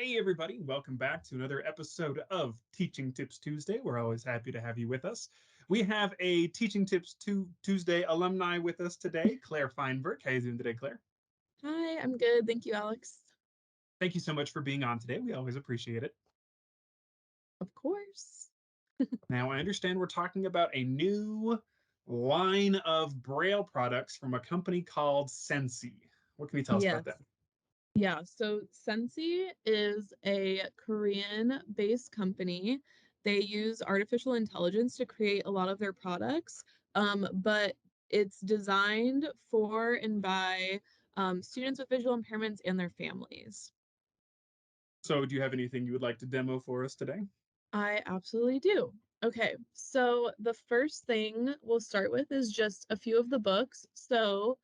Hey, everybody, welcome back to another episode of Teaching Tips Tuesday. We're always happy to have you with us. We have a Teaching Tips Tuesday alumni with us today, Claire Feinberg. How are you doing today, Claire? Hi, I'm good. Thank you, Alex. Thank you so much for being on today. We always appreciate it. Of course. Now, I understand we're talking about a new line of Braille products from a company called Sensee. What can you tell us about Yes. that? Yeah. So Sensei is a Korean-based company. They use artificial intelligence to create a lot of their products, but it's designed for and by students with visual impairments and their families. So, do you have anything you would like to demo for us today? I absolutely do. Okay, so the first thing we'll start with is just a few of the books. So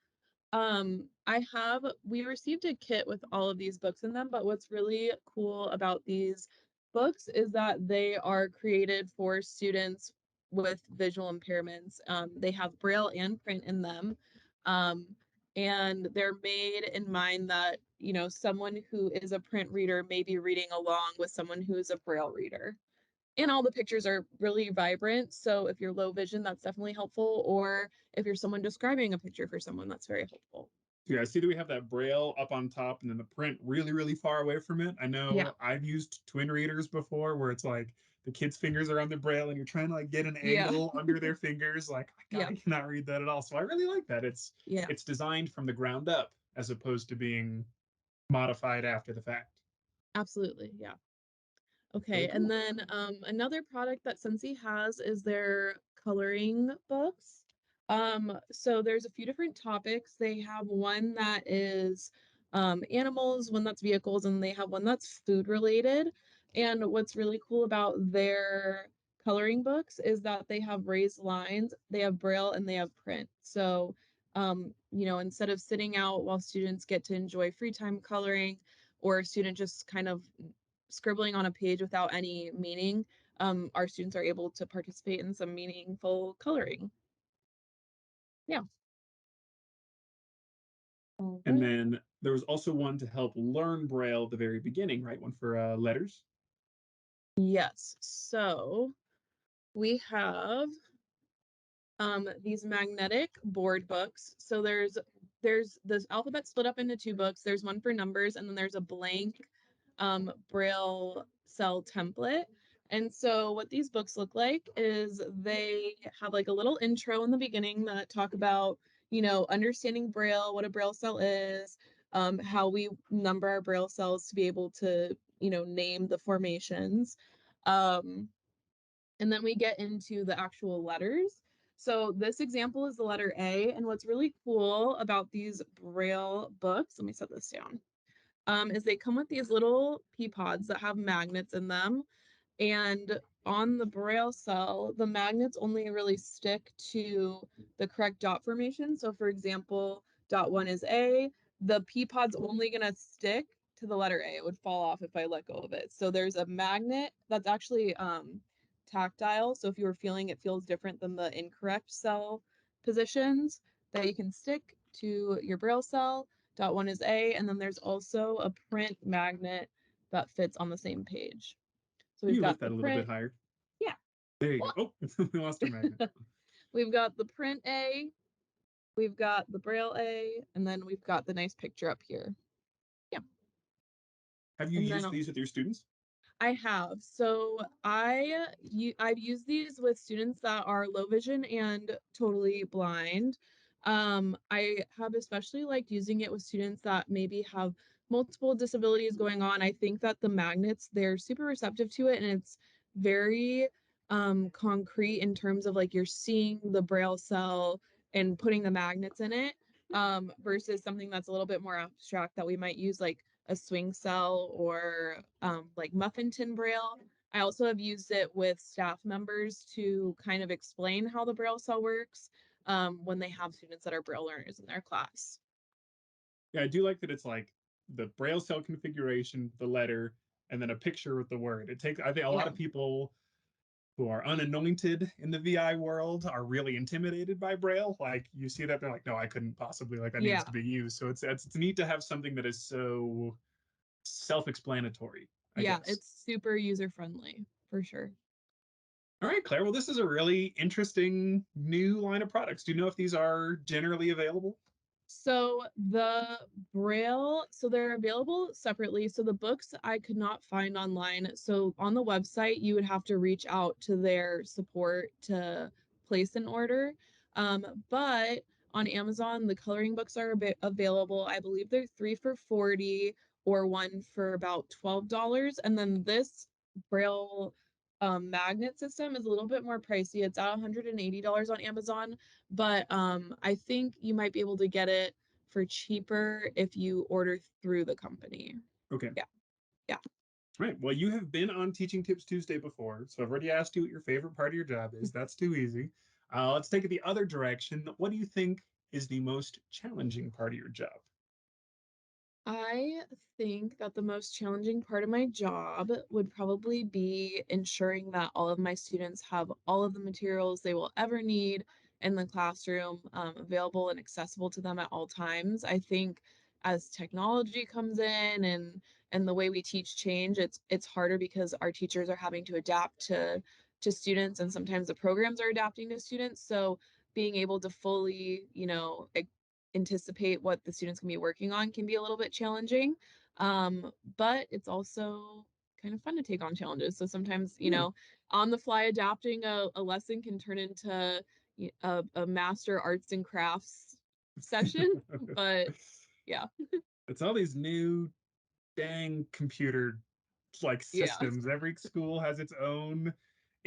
we received a kit with all of these books in them, but what's really cool about these books is that they are created for students with visual impairments. They have Braille and print in them. Um, and they're made in mind that, someone who is a print reader may be reading along with someone who is a Braille reader. And all the pictures are really vibrant. So if you're low vision, that's definitely helpful. Or if you're someone describing a picture for someone, that's very helpful. Yeah, I see that we have that Braille up on top and then the print really, really far away from it. I Yeah. know I've used twin readers before where it's like the kids' fingers are on the Braille and you're trying to like get an Yeah. angle under their fingers. Like, Yeah. I cannot read that at all. So I really like that. Yeah. It's designed from the ground up as opposed to being modified after the fact. Absolutely. Yeah. Really Okay. And cool. then another product that Sensei has is their coloring books. So there's a few different topics. They have one that is animals, one that's vehicles, and they have one that's food related. And what's really cool about their coloring books is that they have raised lines, they have braille, and they have print. So instead of sitting out while students get to enjoy free time coloring, or a student just kind of scribbling on a page without any meaning, our students are able to participate in some meaningful coloring. Yeah. All And right. then there was also one to help learn Braille at the very beginning, right? One for letters. Yes. So we have these magnetic board books. So there's this alphabet split up into two books. There's one for numbers, and then there's a blank Braille cell template. And so what these books look like is they have like a little intro in the beginning that talk about, understanding Braille, what a Braille cell is, how we number our Braille cells to be able to, name the formations. Um, and then we get into the actual letters. So this example is the letter A. And what's really cool about these Braille books, let me set this down, is they come with these little pea pods that have magnets in them. And on the Braille cell, the magnets only really stick to the correct dot formation. So for example, dot one is A, the pea pod's only gonna stick to the letter A. It would fall off if I let go of it. So there's a magnet that's actually tactile. So if you were feeling it feels different than the incorrect cell positions, that you can stick to your Braille cell. Dot one is A, and then there's also a print magnet that fits on the same page. So Can we've you got lift the that a little bit print. higher? Yeah. There you go. Oh, we lost our magnet. We've got the print A, we've got the Braille A, and then we've got the nice picture up here. Yeah. Have you And then used these with your students? I have. So I've used these with students that are low vision and totally blind. I have especially liked using it with students that maybe have multiple disabilities going on. I think that the magnets, they're super receptive to it, and it's very concrete in terms of like you're seeing the braille cell and putting the magnets in it, versus something that's a little bit more abstract that we might use like a swing cell or like muffin tin braille. I also have used it with staff members to kind of explain how the braille cell works, when they have students that are braille learners in their class. Yeah, I do like that it's like the braille cell configuration, the letter, and then a picture with the word. It takes, I think a lot Yeah. of people who are unanointed in the VI world are really intimidated by braille. Like you see that they're like, no, I couldn't possibly, like that needs Yeah. to be used. So it's neat to have something that is so self-explanatory, I Yeah, guess. it's super user friendly for sure. All right, Claire. Well, this is a really interesting new line of products. Do you know if these are generally available? So the Braille, so they're available separately. So the books I could not find online. So on the website, you would have to reach out to their support to place an order. But on Amazon, the coloring books are a bit available. I believe they're three for 40 or one for about $12. And then this Braille magnet system is a little bit more pricey. It's at $180 on Amazon, but I think you might be able to get it for cheaper if you order through the company. Okay. Yeah, yeah. Right. Well, you have been on Teaching Tips Tuesday before, so I've already asked you what your favorite part of your job is. That's too easy. Let's take it the other direction. What do you think is the most challenging part of your job? I think that the most challenging part of my job would probably be ensuring that all of my students have all of the materials they will ever need in the classroom, available and accessible to them at all times. I think as technology comes in and the way we teach change, it's harder because our teachers are having to adapt to students and sometimes the programs are adapting to students. So being able to fully, anticipate what the students can be working on can be a little bit challenging. But it's also kind of fun to take on challenges. So sometimes, Yeah. on the fly adapting a lesson can turn into a master arts and crafts session. But yeah, It's all these new dang computer like yeah, systems. Every school has its own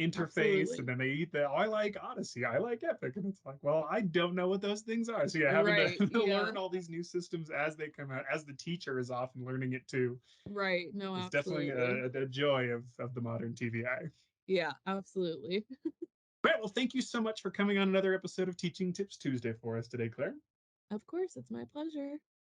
interface, and absolutely. then they eat the I like Odyssey, I like Epic, and it's like, well, I don't know what those things are. So yeah, having to, Right. to Yeah. learn all these new systems as they come out, as the teacher is often learning it too, Right. No, is definitely absolutely. a joy of the modern TVI. Yeah, absolutely. All right, well, thank you so much for coming on another episode of Teaching Tips Tuesday for us today, Claire. Of course, it's my pleasure.